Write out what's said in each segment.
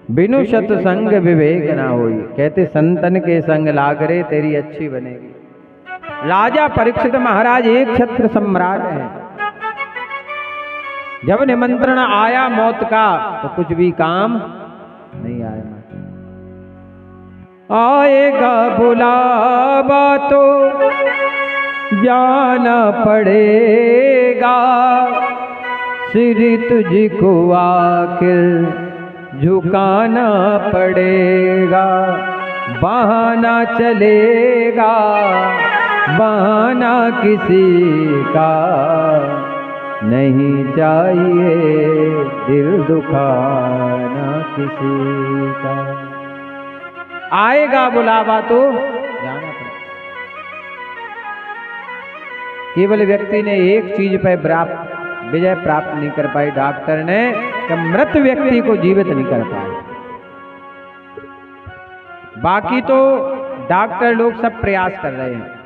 बिनु सत्संग विवेक ना होई। कहते संतन के संग लागरे तेरी अच्छी बनेगी। राजा परीक्षित महाराज एक क्षत्र सम्राट हैं। जब निमंत्रण आया मौत का तो कुछ भी काम नहीं आया। आएगा बुलावा तो जाना पड़ेगा, सिर तुझको आखिर झुकाना पड़ेगा। बहाना चलेगा बहाना किसी का नहीं चाहिए, दिल दुखाना किसी का। आएगा बुलावा तो जाना पड़ेगा। केवल व्यक्ति ने एक चीज पर विजय प्राप्त नहीं कर पाई, डॉक्टर ने कि मृत व्यक्ति को जीवित नहीं कर पाए। बाकी तो डॉक्टर लोग सब प्रयास कर रहे हैं।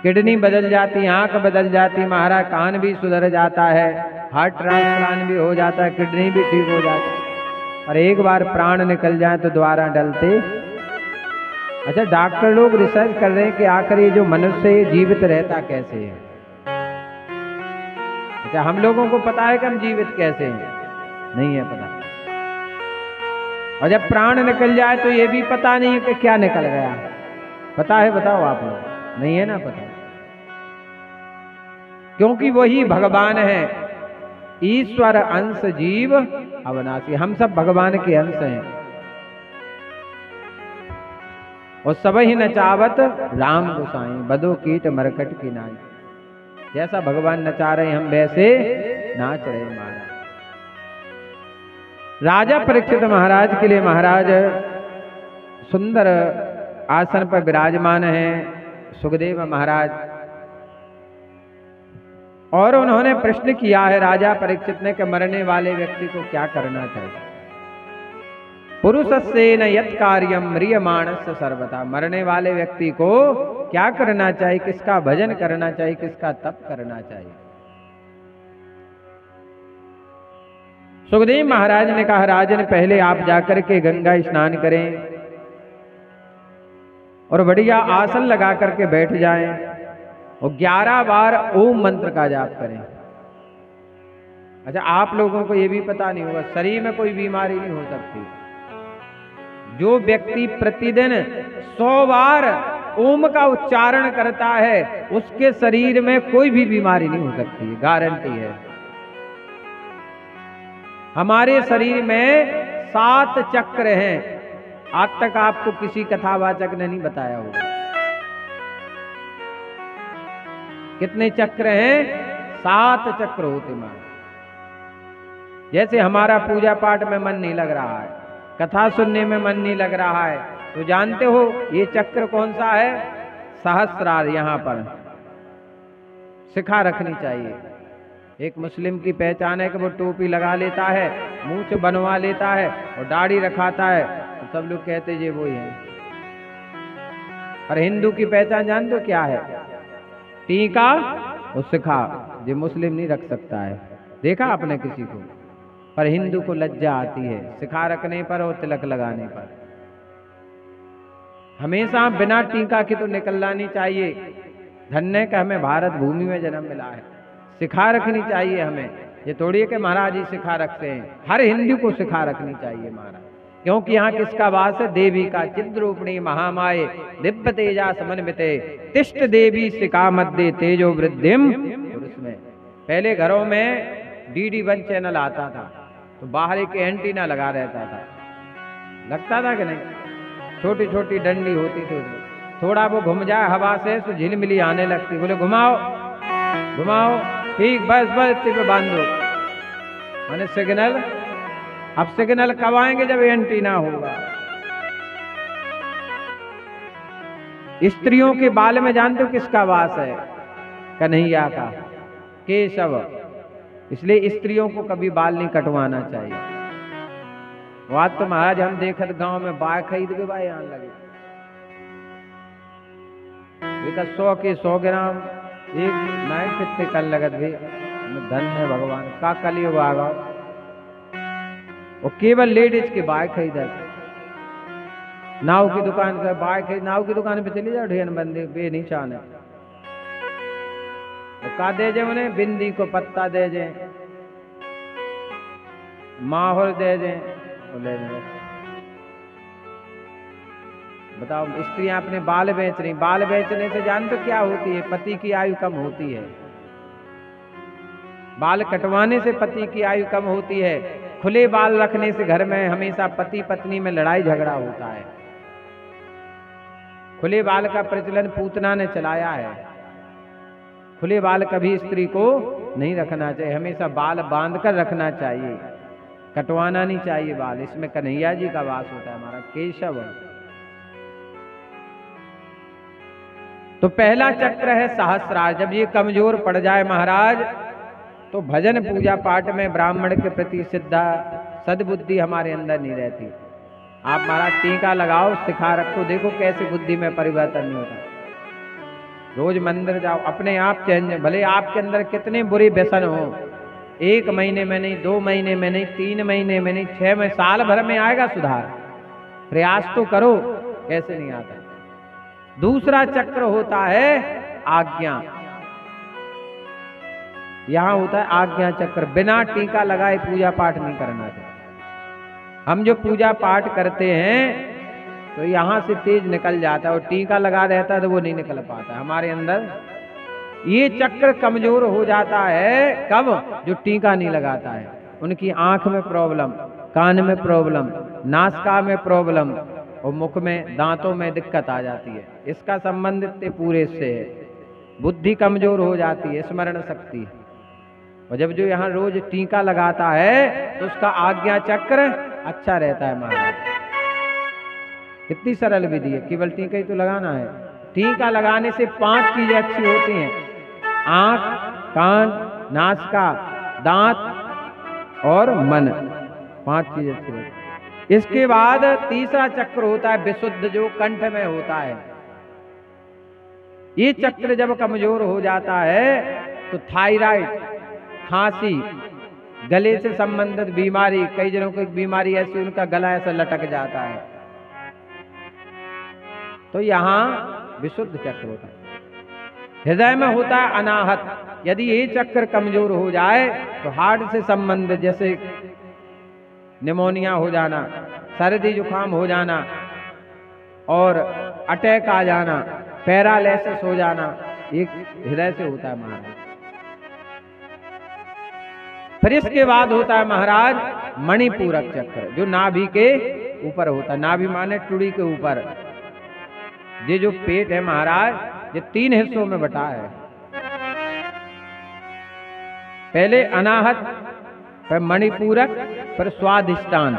किडनी बदल जाती, आंख बदल जाती, महाराज कान भी सुधर जाता है, हार्ट ट्रांसप्लांट भी हो जाता है, किडनी भी ठीक हो जाती है। और एक बार प्राण निकल जाए तो दोबारा डलते। अच्छा, डॉक्टर लोग रिसर्च कर रहे हैं कि आखिर ये जो मनुष्य है जीवित रहता कैसे है। अच्छा, हम लोगों को पता है कि हम जीवित कैसे हैं? नहीं है पता। और जब प्राण निकल जाए तो ये भी पता नहीं है कि क्या निकल गया। पता है? बताओ आप लोग। नहीं है ना पता। क्योंकि वही भगवान है। ईश्वर अंश जीव अविनाशी। हम सब भगवान के अंश हैं। और सब ही नचावत राम गोसाई, बदो कीट मरकट की नाई। जैसा भगवान नचा रहे हम वैसे नाच रहे महाराज। राजा परीक्षित महाराज के लिए महाराज सुंदर आसन पर विराजमान हैं सुखदेव महाराज। और उन्होंने प्रश्न किया है राजा परीक्षित ने कि मरने वाले व्यक्ति को क्या करना चाहिए। पुरुषस्येन यत् कार्यम म्रियमाणस्य सर्वथा। मरने वाले व्यक्ति को क्या करना चाहिए, किसका भजन करना चाहिए, किसका तप करना चाहिए। सुखदेव महाराज ने कहा, राजन पहले आप जाकर के गंगा स्नान करें और बढ़िया आसन लगा करके बैठ जाएं और 11 बार ओम मंत्र का जाप करें। अच्छा, आप लोगों को यह भी पता नहीं होगा, शरीर में कोई बीमारी नहीं हो सकती। जो व्यक्ति प्रतिदिन 100 बार ओम का उच्चारण करता है उसके शरीर में कोई भी बीमारी नहीं हो सकती, गारंटी है। हमारे शरीर में 7 चक्र हैं। आज तक आपको किसी कथावाचक ने नहीं बताया होगा। कितने चक्र हैं? 7 चक्र होते मां। जैसे हमारा पूजा पाठ में मन नहीं लग रहा है, कथा सुनने में मन नहीं लग रहा है, तो जानते हो ये चक्र कौन सा है? सहस्रार। यहां पर शिखा रखनी चाहिए। एक मुस्लिम की पहचान है कि वो टोपी लगा लेता है, मूंछ बनवा लेता है और दाढ़ी रखाता है, तो सब लोग कहते जे वो ही है। और हिंदू की पहचान जानते हो क्या है? टीका और शिखा। जो मुस्लिम नहीं रख सकता है, देखा आपने किसी को? पर हिंदू को लज्जा आती है शिखा रखने पर और तिलक लगाने पर। हमेशा बिना टीका के तो निकलना नहीं चाहिए। धन्य का हमें भारत भूमि में जन्म मिला है, शिखा रखनी चाहिए हमें। ये थोड़ी है कि महाराज जी शिखा रखते हैं। हर हिंदू को शिखा रखनी चाहिए महाराज, क्योंकि यहाँ किसका वास है? देवी का। चिद्रूपिणी महामाये दिव्य तेजा समन्विते तिष्ठ देवी शिखा मध्य तेजो वृद्धिम पुरुष में। पहले घरों में DD1 चैनल आता था तो बाहर एक एंटीना लगा रहता था, लगता था कि नहीं? छोटी छोटी डंडी होती थी, थोड़ा वो घूम जाए हवा से तो झिलमिली आने लगती। बोले घुमाओ घुमाओ, ठीक, बस बस इतने पे बांधो, मैंने सिग्नल। अब सिग्नल कब आएंगे? जब एंटीना होगा। स्त्रियों के बाल में जानते हो किसका वास है? कन्हैया का, केशव। इसलिए स्त्रियों को कभी बाल नहीं कटवाना चाहिए। वहां तो महाराज हम देखत गांव में बाय खरीद के बाय आने लगे। 100 के 100 ग्राम एक नाइट कितने कल लगत भी। धन है भगवान का कलयुग आगा। और केवल लेडीज के बाइक है इधर। नाव की दुकान का बाइक है, नाव की दुकान पे चली जाओ, ढेर बंदे बेनिशान है। तो का दे जे उन्हें, बिंदी को पत्ता दे जे, माहौल दे जे, ले जे। बताओ, स्त्रियां अपने बाल बेच रही, बाल बेचने से जान तो क्या होती है, पति की आयु कम होती है। बाल कटवाने से पति की आयु कम होती है। खुले बाल रखने से घर में हमेशा पति पत्नी में लड़ाई झगड़ा होता है। खुले बाल का प्रचलन पूतना ने चलाया है। खुले बाल कभी स्त्री को नहीं रखना चाहिए, हमेशा बाल बांध कर रखना चाहिए, कटवाना नहीं चाहिए बाल। इसमें कन्हैया जी का वास होता है, हमारा केशव। तो पहला चक्र है सहस्रार। जब ये कमजोर पड़ जाए महाराज, तो भजन पूजा पाठ में ब्राह्मण के प्रति सिद्धा सद्बुद्धि हमारे अंदर नहीं रहती। आप महाराज टीका लगाओ, सिखा रखो, देखो कैसे बुद्धि में परिवर्तन नहीं होता। रोज मंदिर जाओ, अपने आप चेंज। भले आपके अंदर कितने बुरे व्यसन हो, 1 महीने में नहीं, 2 महीने में नहीं, 3 महीने में नहीं, 6 महीने, साल भर में आएगा सुधार। प्रयास तो करो, कैसे नहीं आता। दूसरा चक्र होता है आज्ञा। यहां होता है आज्ञा चक्र। बिना टीका लगाए पूजा पाठ नहीं करना चाहिए। हम जो पूजा पाठ करते हैं तो यहां से तेज निकल जाता है, और टीका लगा रहता है तो वो नहीं निकल पाता हमारे अंदर। ये चक्र कमजोर हो जाता है कब? जो टीका नहीं लगाता है। उनकी आंख में प्रॉब्लम, कान में प्रॉब्लम, नासिका में प्रॉब्लम, और मुख में, दांतों में दिक्कत आ जाती है। इसका संबंध इतने पूरे से है। बुद्धि कमजोर हो जाती है, स्मरण शक्ति। और जब जो यहाँ रोज टीका लगाता है तो उसका आज्ञा चक्र अच्छा रहता है महाराज। कितनी सरल विधि है, केवल टीका ही तो लगाना है। टीका लगाने से 5 चीजें अच्छी होती हैं: आंख, कान, नासिका, दांत और मन। 5 चीजें अच्छी होती हैं। इसके बाद तीसरा चक्र होता है विशुद्ध, जो कंठ में होता है। ये चक्र जब कमजोर हो जाता है तो थायराइड, खांसी, गले से संबंधित बीमारी, कई जनों को एक बीमारी ऐसी, उनका गला ऐसा लटक जाता है, तो यहां विशुद्ध चक्र होता है। हृदय में होता है अनाहत। यदि ये चक्र कमजोर हो जाए तो हार्ट से संबंधित, जैसे निमोनिया हो जाना, सर्दी जुकाम हो जाना, और अटैक आ जाना, पैरालिसिस हो जाना, ये हृदय से होता है महाराज। फिर इसके बाद होता है महाराज मणिपूरक चक्र, जो नाभि के ऊपर होता है। नाभि माने टुड़ी के ऊपर। ये जो पेट है महाराज, ये 3 हिस्सों में बटा है। पहले अनाहत, फिर मणिपूरक, फिर स्वाधिष्ठान।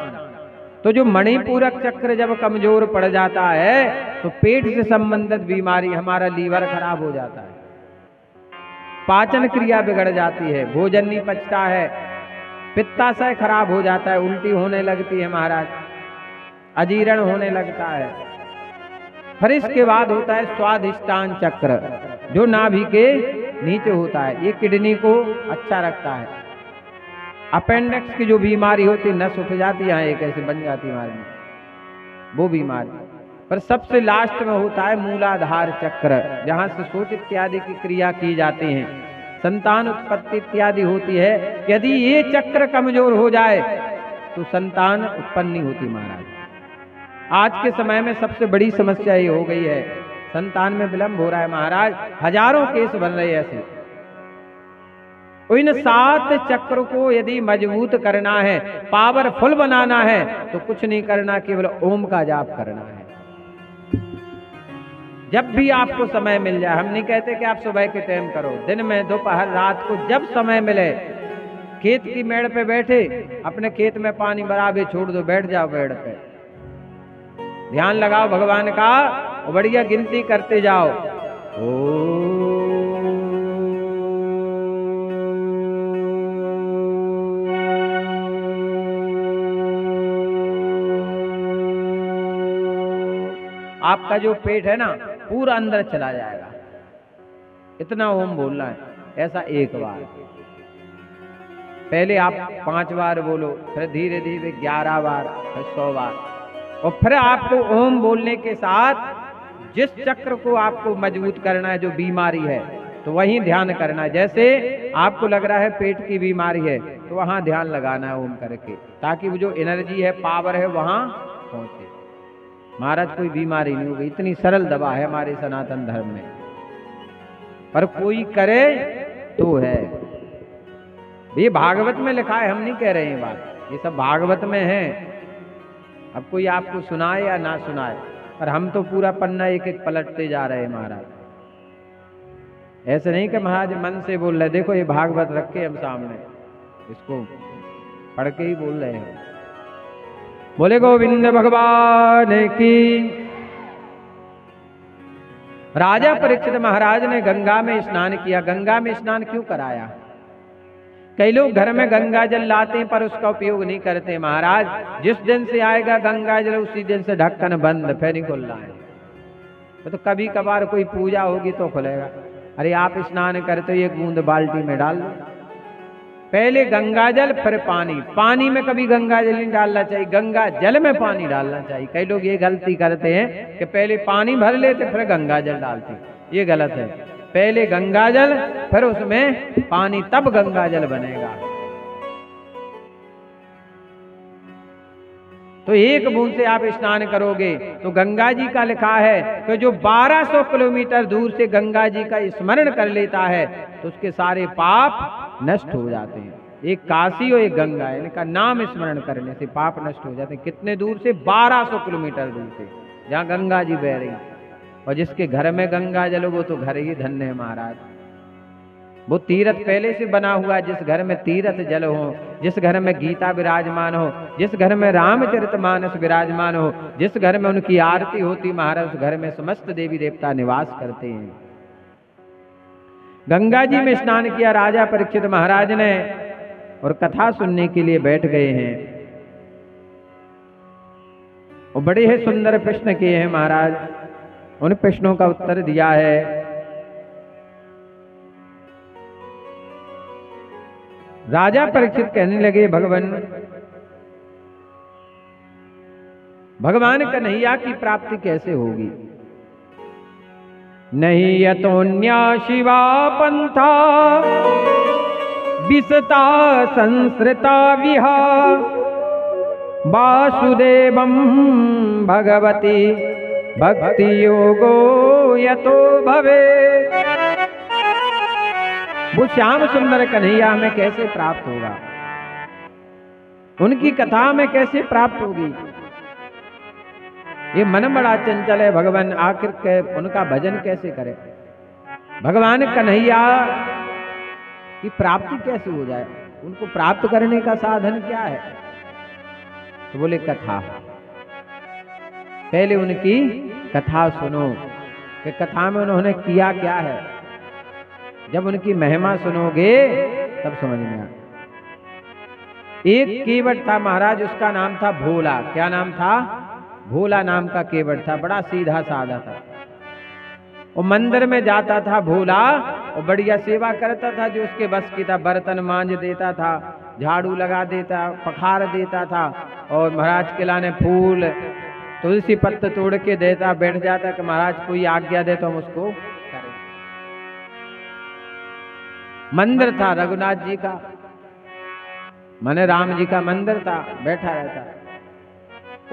तो जो मणिपूरक चक्र जब कमजोर पड़ जाता है तो पेट से संबंधित बीमारी, हमारा लीवर खराब हो जाता है, पाचन क्रिया बिगड़ जाती है, भोजन नहीं पचता है, पित्ताशय खराब हो जाता है, उल्टी होने लगती है महाराज, अजीर्ण होने लगता है। फिर इसके बाद होता है स्वाधिष्ठान चक्र, जो नाभि के नीचे होता है। ये किडनी को अच्छा रखता है। अपेंडिक्स की जो बीमारी होती है, नस उठ जाती है, एक ऐसे बन जाती है हमारी, वो बीमारी। पर सबसे लास्ट में होता है मूलाधार चक्र, जहां से सोच इत्यादि की क्रिया की जाती है, संतान उत्पत्ति इत्यादि होती है। यदि ये चक्र कमजोर हो जाए तो संतान उत्पन्न नहीं होती महाराज। आज के समय में सबसे बड़ी समस्या ये हो गई है, संतान में विलंब हो रहा है महाराज। हजारों केस बन रहे हैं ऐसे। इन 7 चक्र को यदि मजबूत करना है, पावरफुल बनाना है, तो कुछ नहीं करना, केवल ओम का जाप करना है। जब भी आपको समय मिल जाए, हम नहीं कहते कि आप सुबह के टाइम करो, दिन में, दोपहर, रात को, जब समय मिले, खेत की मेड़ पे बैठे, अपने खेत में पानी बराबर छोड़ दो, बैठ जाओ पेड़ पे, ध्यान लगाओ भगवान का, और बढ़िया गिनती करते जाओ। आपका जो पेट है ना, पूरा अंदर चला जाएगा। इतना ओम बोलना है, ऐसा 1 बार। पहले आप 5 बार बोलो, फिर धीरे धीरे 11 बार, फिर 100 बार, और फिर आपको ओम बोलने के साथ जिस चक्र को आपको मजबूत करना है, जो बीमारी है, तो वहीं ध्यान करना है। जैसे आपको लग रहा है पेट की बीमारी है, तो वहां ध्यान लगाना है ओम करके, ताकि वो जो एनर्जी है, पावर है, वहां पहुंचे। महाराज कोई बीमारी नहीं होगी, इतनी सरल दवा है हमारे सनातन धर्म में, पर कोई करे तो है। ये भागवत में लिखा है, हम नहीं कह रहे हैं बात, ये सब भागवत में है। अब कोई आपको सुनाए या ना सुनाए, पर हम तो पूरा पन्ना एक एक पलटते जा रहे हैं महाराज। ऐसे नहीं कि महाराज मन से बोल रहे, देखो ये भागवत रख के हम सामने, इसको पढ़ के ही बोल रहे हैं। बोले गोविंद भगवान की। राजा परीक्षित महाराज ने गंगा में स्नान किया। गंगा में स्नान क्यों कराया? कई लोग घर में गंगा जल लाते हैं पर उसका उपयोग नहीं करते। महाराज जिस दिन से आएगा गंगा जल, उसी दिन से ढक्कन बंद, फिर नहीं खुल रहा है। तो कभी कभार कोई पूजा होगी तो खुलेगा। अरे आप स्नान करते हो, एक बूंद बाल्टी में डाल दो। पहले गंगा जल फिर पानी। पानी में कभी गंगा जल नहीं डालना चाहिए, गंगा जल में पानी डालना चाहिए। कई लोग ये गलती करते हैं कि पहले पानी भर लेते फिर गंगा जल डालते, ये गलत है। पहले गंगा जल फिर उसमें पानी, तब गंगा जल बनेगा। तो एक बूंद से आप स्नान करोगे तो गंगा जी का लिखा है कि जो 1200 किलोमीटर दूर से गंगा जी का स्मरण कर लेता है तो उसके सारे पाप नष्ट हो जाते हैं। एक काशी और एक गंगा, इनका नाम स्मरण करने से पाप नष्ट हो जाते हैं। कितने दूर से? 1200 किलोमीटर दूर से, जहाँ गंगा जी बह रही। और जिसके घर में गंगा जल, वो तो घर ही धन्य है महाराज। वो तीर्थ पहले से बना हुआ। जिस घर में तीर्थ जल हो, जिस घर में गीता विराजमान हो, जिस घर में रामचरितमानस विराजमान हो, जिस घर में उनकी आरती होती महाराज, उस घर में समस्त देवी देवता निवास करते हैं। गंगा जी में स्नान किया राजा परीक्षित महाराज ने, और कथा सुनने के लिए बैठ गए हैं। और बड़े ही सुंदर प्रश्न किए हैं महाराज। उन प्रश्नों का उत्तर दिया है। राजा परीक्षित कहने लगे, भगवान कन्हैया की प्राप्ति कैसे होगी? नहीं यतोन्या शिवा पंथा विसता संस्कृता विहा वासुदेवं भगवती भक्ति योगो यतो भवे। वो श्याम सुंदर कन्हैया में कैसे प्राप्त होगा? उनकी कथा में कैसे प्राप्त होगी? ये मन बड़ा चंचल है। भगवान आखिर के उनका भजन कैसे करे? भगवान कन्हैया की प्राप्ति कैसे हो जाए? उनको प्राप्त करने का साधन क्या है? तो बोले कथा। पहले उनकी कथा सुनो कि कथा में उन्होंने किया क्या है। जब उनकी महिमा सुनोगे तब समझ में आ। एक केवट था महाराज, उसका नाम था भोला। क्या नाम था? भोला नाम का केवट था। बड़ा सीधा साधा था। वो मंदिर में जाता था भोला, और बढ़िया सेवा करता था जो उसके बस की था। बर्तन मांज देता था, झाड़ू लगा देता, पखार देता था, और महाराज के लाने फूल तुलसी पत्ते तोड़ के देता। बैठ जाता कि महाराज कोई आज्ञा दे तो हम उसको करें। मंदिर था रघुनाथ जी का, माने राम जी का मंदिर था। बैठा रहता,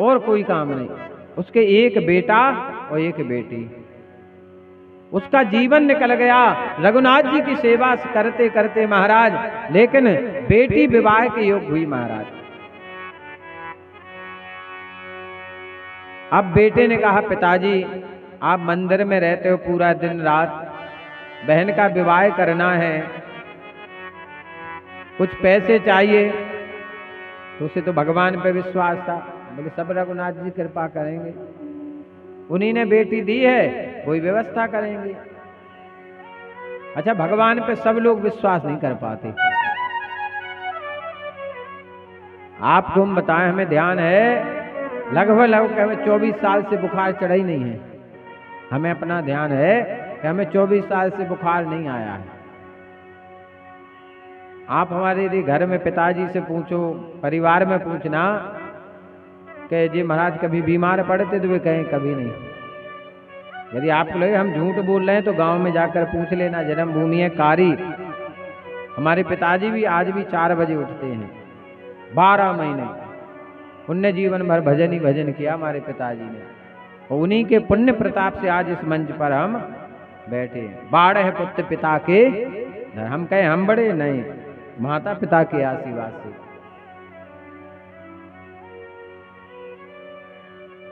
और कोई काम नहीं। उसके एक बेटा और एक बेटी। उसका जीवन निकल गया रघुनाथ जी की सेवा करते करते महाराज। लेकिन बेटी विवाह के योग हुई महाराज। अब बेटे ने कहा, पिताजी आप मंदिर में रहते हो पूरा दिन रात, बहन का विवाह करना है, कुछ पैसे चाहिए। तो उसे तो भगवान पे विश्वास था। बोले सब रघुनाथ जी कृपा करेंगे, उन्हीं ने बेटी दी है, वही व्यवस्था करेंगे। अच्छा, भगवान पे सब लोग विश्वास नहीं कर पाते। आपको हम बताएं, हमें ध्यान है लगभग हमें 24 साल से बुखार चढ़ा ही नहीं है। हमें अपना ध्यान है कि हमें 24 साल से बुखार नहीं आया है। आप हमारे यदि घर में पिताजी से पूछो, परिवार में पूछना कि जी महाराज कभी बीमार पड़ते, तो वे कहें कभी नहीं। यदि आप लोग हम झूठ बोल रहे हैं तो गांव में जाकर पूछ लेना, जन्मभूमि है कारी। हमारे पिताजी भी आज भी 4 बजे उठते हैं, 12 महीने उनने जीवन भर भजन ही भजन किया हमारे पिताजी ने, और उन्हीं के पुण्य प्रताप से आज इस मंच पर हम बैठे हैं। बाढ़ है पुत्र पिता के, हम कहें हम बड़े नहीं, माता पिता के आशीर्वाद से।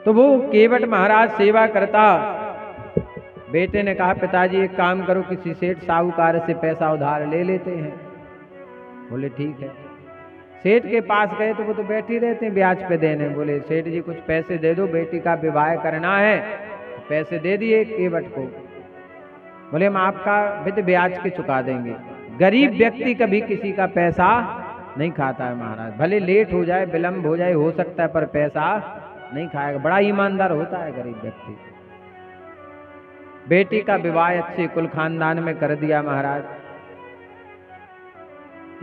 तो वो केवट महाराज सेवा करता। बेटे ने कहा पिताजी एक काम करो, किसी सेठ साहूकार से पैसा उधार ले लेते हैं। बोले ठीक है। सेठ के पास गए तो वो तो बैठे रहते हैं ब्याज पे देने। बोले सेठ जी कुछ पैसे दे दो, बेटी का विवाह करना है। तो पैसे दे दिए केवट को। बोले हम आपका विद ब्याज के चुका देंगे। गरीब व्यक्ति कभी किसी का पैसा नहीं खाता है महाराज, भले लेट हो जाए, विलंब हो जाए, हो सकता है, पर पैसा नहीं खाएगा। बड़ा ईमानदार होता है गरीब व्यक्ति। बेटी का विवाह अच्छे कुल खानदान में कर दिया महाराज।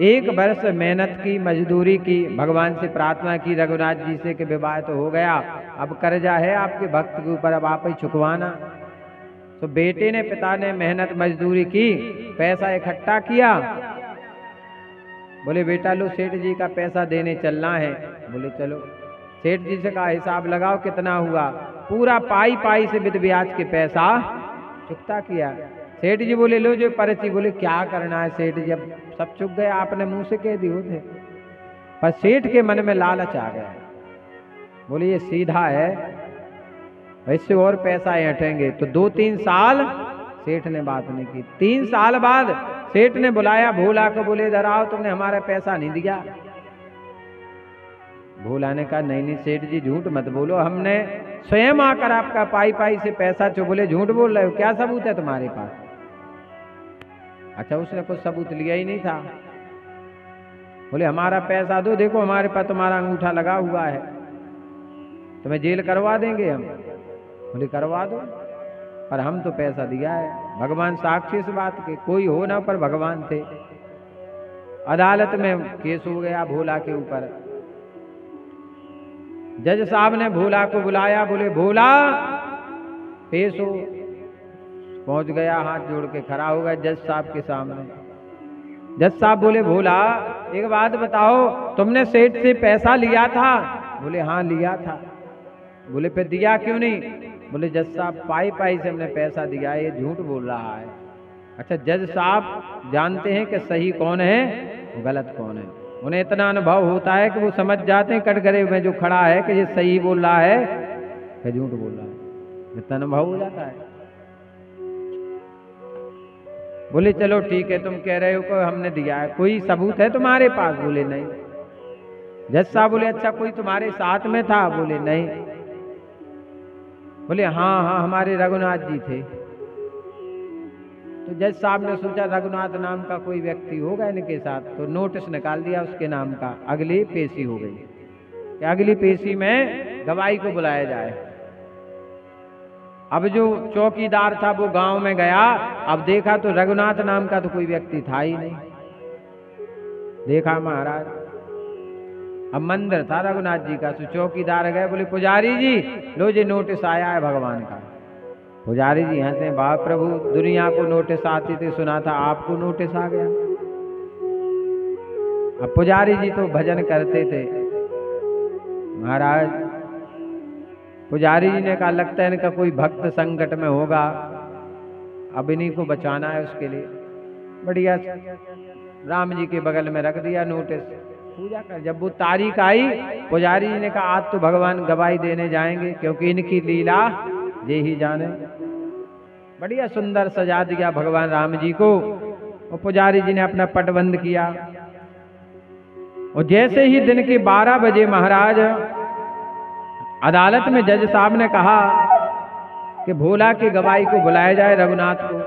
1 वर्ष मेहनत की, मजदूरी की, भगवान से प्रार्थना की रघुनाथ जी से कि विवाह तो हो गया, अब कर्जा है आपके भक्त के ऊपर, अब आप ही चुकवाना। तो बेटे ने, पिता ने मेहनत मजदूरी की, पैसा इकट्ठा किया। बोले बेटा लो सेठ जी का पैसा देने चलना है। बोले चलो। सेठ जी से कहा हिसाब लगाओ कितना हुआ। पूरा पाई पाई से विद ब्याज के पैसा चुकता किया। सेठ जी बोले लो जो पर्ची। बोले क्या करना है सेठ जी, अब सब चुक गए, आपने मुंह से कह दिए थे। पर सेठ के मन में लालच आ गया। बोले ये सीधा है, इससे और पैसा ऐंठेंगे। तो 2-3 साल सेठ ने बात नहीं की। 3 साल बाद सेठ ने बुलाया भोला को। बोले इधर आओ, तुमने हमारा पैसा नहीं दिया। भोला ने कहा नहीं नहीं सेठ जी झूठ मत बोलो, हमने स्वयं आकर आपका पाई पाई से पैसा चुक। बोले झूठ बोल रहे हो, क्या सबूत है तुम्हारे पास? अच्छा उसने कुछ सबूत लिया ही नहीं था। बोले हमारा पैसा दो, देखो हमारे पास तुम्हारा अंगूठा लगा हुआ है, तुम्हें जेल करवा देंगे हम। बोले करवा दो, पर हम तो पैसा दिया है। भगवान साक्षी इस बात के, कोई हो ना पर भगवान थे। अदालत में केस हो गया भोला के ऊपर। जज साहब ने भोला को बुलाया। बोले भोला पेश हो। पहुंच गया, हाथ जोड़ के खड़ा हो गया जज साहब के सामने। जज साहब बोले भोला एक बात बताओ, तुमने सेठ से पैसा लिया था? बोले हाँ लिया था। बोले फिर दिया क्यों नहीं? बोले जज साहब पाई पाई से हमने पैसा दिया, ये झूठ बोल रहा है। अच्छा जज साहब जानते हैं कि सही कौन है गलत कौन है। उन्हें इतना अनुभव होता है कि वो समझ जाते हैं कटघरे में जो खड़ा है कि ये सही बोल रहा है कि झूठ बोल रहा है, इतना अनुभव हो जाता है। बोले चलो ठीक है, तुम कह रहे हो कि हमने दिया है, कोई सबूत है तुम्हारे पास? बोले नहीं। जज साहब बोले अच्छा कोई तुम्हारे साथ में था? बोले नहीं। बोले हाँ हाँ हमारे रघुनाथ जी थे। तो जज साहब ने सोचा रघुनाथ नाम का कोई व्यक्ति होगा इनके साथ, तो नोटिस निकाल दिया उसके नाम का। अगली पेशी हो गई कि अगली पेशी में गवाही को बुलाया जाए। अब जो चौकीदार था वो गांव में गया। अब देखा तो रघुनाथ नाम का तो कोई व्यक्ति था ही नहीं। देखा महाराज, अब मंदिर था रघुनाथ जी का। तो चौकीदार गए, बोले पुजारी जी लो जी नोटिस आया है भगवान का। पुजारी जी हंसे, वाह प्रभु दुनिया को नोटिस आती थी, सुना था आपको नोटिस आ गया। अब पुजारी जी तो भजन करते थे महाराज। पुजारी जी ने कहा लगता है इनका कोई भक्त संकट में होगा, अब इन्हीं को बचाना है, उसके लिए बढ़िया राम जी के बगल में रख दिया नोटिस, पूजा कर। जब वो तारीख आई, पुजारी जी ने कहा आज तो भगवान गवाही देने जाएंगे, क्योंकि इनकी लीला ये ही जाने। बढ़िया सुंदर सजा दिया भगवान राम जी को, और पुजारी जी ने अपना पट बंद किया। और जैसे ही दिन के 12 बजे महाराज अदालत में जज साहब ने कहा कि भोला की गवाही को बुलाया जाए रघुनाथ को।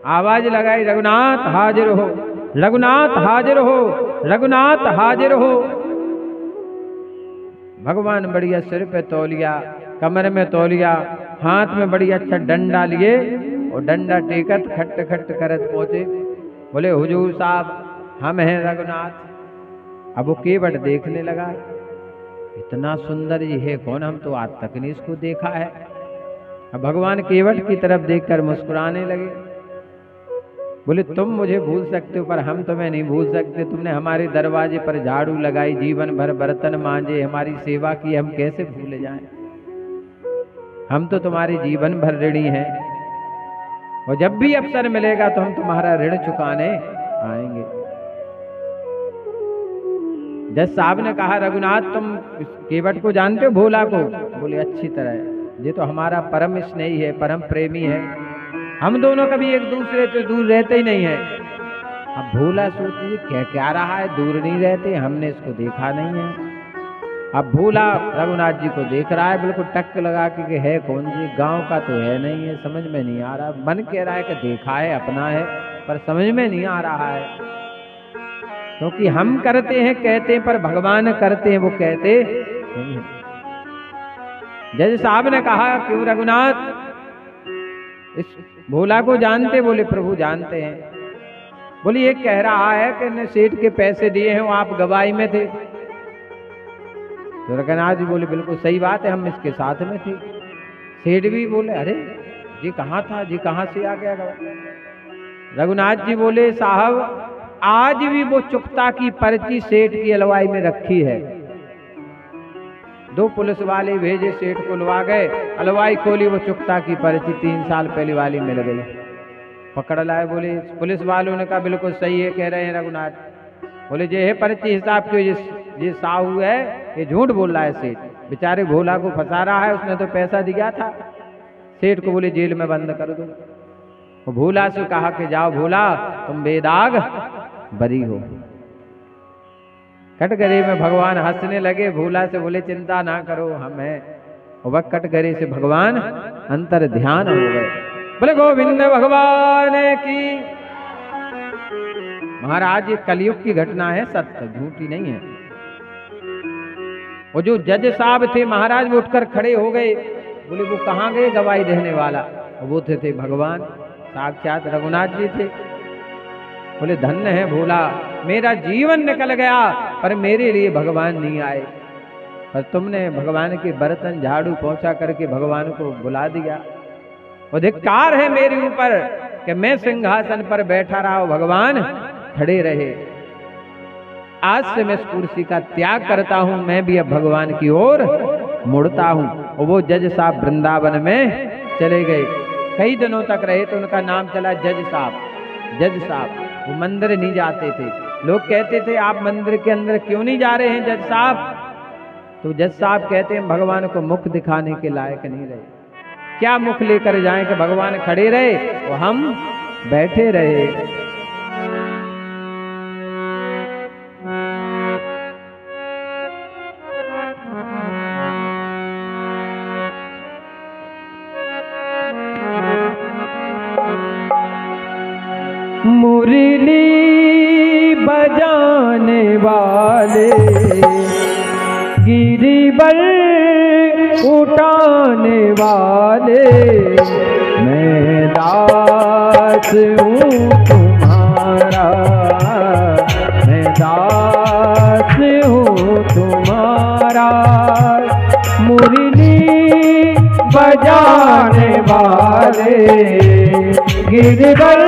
आवाज लगाई रघुनाथ हाजिर हो, रघुनाथ हाजिर हो, रघुनाथ हाजिर हो। भगवान बढ़िया सिर पे तौलिया, कमर में तौलिया, हाथ में बढ़िया अच्छा डंडा लिए और डंडा टेकत खट खट करत पहुंचे। बोले हुजूर साहब हम हैं रघुनाथ। अब वो केवट देखने लगा, इतना सुंदर ये है कौन, हम तो आज तक नहीं इसको देखा है। अब भगवान केवट की तरफ देखकर मुस्कुराने लगे, बोले तुम मुझे भूल सकते हो पर हम तुम्हें नहीं भूल सकते। तुमने हमारे दरवाजे पर झाड़ू लगाई, जीवन भर बर्तन मांजे, हमारी सेवा की, हम कैसे भूल जाएं। हम तो तुम्हारे जीवन भर ऋणी हैं और जब भी अवसर मिलेगा तो हम तुम्हारा ऋण चुकाने आएंगे। जज साहब ने कहा, रघुनाथ तुम केवट को जानते हो, भोला को? बोले अच्छी तरह, ये तो हमारा परम स्नेही है, परम प्रेमी है, हम दोनों कभी एक दूसरे से दूर रहते ही नहीं है। अब भोला सोचिए क्या रहा है, दूर नहीं रहते, हमने इसको देखा नहीं है। अब भोला रघुनाथ जी को देख रहा है, बिल्कुल टक लगा के है कौन जी, गांव का तो है नहीं है, समझ में नहीं आ रहा। मन कह रहा है कि देखा है, अपना है, पर समझ में नहीं आ रहा है। क्योंकि हम करते हैं कहते हैं, पर भगवान करते हैं वो कहते नहीं है। जज साहब ने कहा, क्यों रघुनाथ इस भोला को जानते? बोले प्रभु जानते हैं। बोले ये कह रहा है कि ने सेठ के पैसे दिए हैं, वो आप गवाही में थे। तो रघुनाथ जी बोले बिल्कुल सही बात है, हम इसके साथ में थे। सेठ भी बोले अरे जी कहाँ था, जी कहाँ से आ गया गवाही? रघुनाथ जी बोले साहब आज भी वो चुकता की पर्ची सेठ की अलवाई में रखी है। 2 पुलिस वाले भेजे, सेठ को लवा गए, अलवाई खोली, वो चुकता की पर्ची 3 साल पहले वाली मिल गई। पकड़ लाए, बोले पुलिस वालों ने कहा बिल्कुल सही है कह रहे हैं रघुनाथ। बोले ये है पर्ची हिसाब की, ये साहू है, ये झूठ बोल रहा है सेठ, बेचारे भोला को फंसा रहा है, उसने तो पैसा दिया था। सेठ को बोले जेल में बंद कर दो। वो भोला से कहा कि जाओ भोला तुम बेदाग बरी हो। कटघरे में भगवान हंसने लगे, भोला से बोले चिंता ना करो हम हैं। और वह कटघरे से भगवान अंतर ध्यान हो गए। बोले गोविंद भगवान की। महाराज ये कलयुग की घटना है, सत्य झूठी नहीं है। और जो जज साहब थे महाराज वो उठकर खड़े हो गए, बोले वो कहाँ गए गवाही देने वाला? वो थे भगवान साक्षात रघुनाथ जी थे। बोले धन्य है भोला, मेरा जीवन निकल गया पर मेरे लिए भगवान नहीं आए, पर तुमने भगवान के बर्तन झाड़ू पहुंचा करके भगवान को बुला दिया। अधिकार है मेरे ऊपर कि मैं सिंहासन पर बैठा रहा हूं, भगवान खड़े रहे। आज से मैं इस कुर्सी का त्याग करता हूं, मैं भी अब भगवान की ओर मुड़ता हूं। और वो जज साहब वृंदावन में चले गए, कई दिनों तक रहे तो उनका नाम चला जज साहब। जज साहब वो मंदिर नहीं जाते थे, लोग कहते थे आप मंदिर के अंदर क्यों नहीं जा रहे हैं जज साहब? तो जज साहब कहते हैं भगवान को मुख दिखाने के लायक नहीं रहे। क्या मुख लेकर जाएं कि भगवान खड़े रहे और हम बैठे रहे। मुरली बजाने वाले, गिरिबल उठाने वाले, मैं दास हूँ तुम्हारा, मैं दास हूँ तुम्हारा। मुरली बजाने वाले, गिरिबल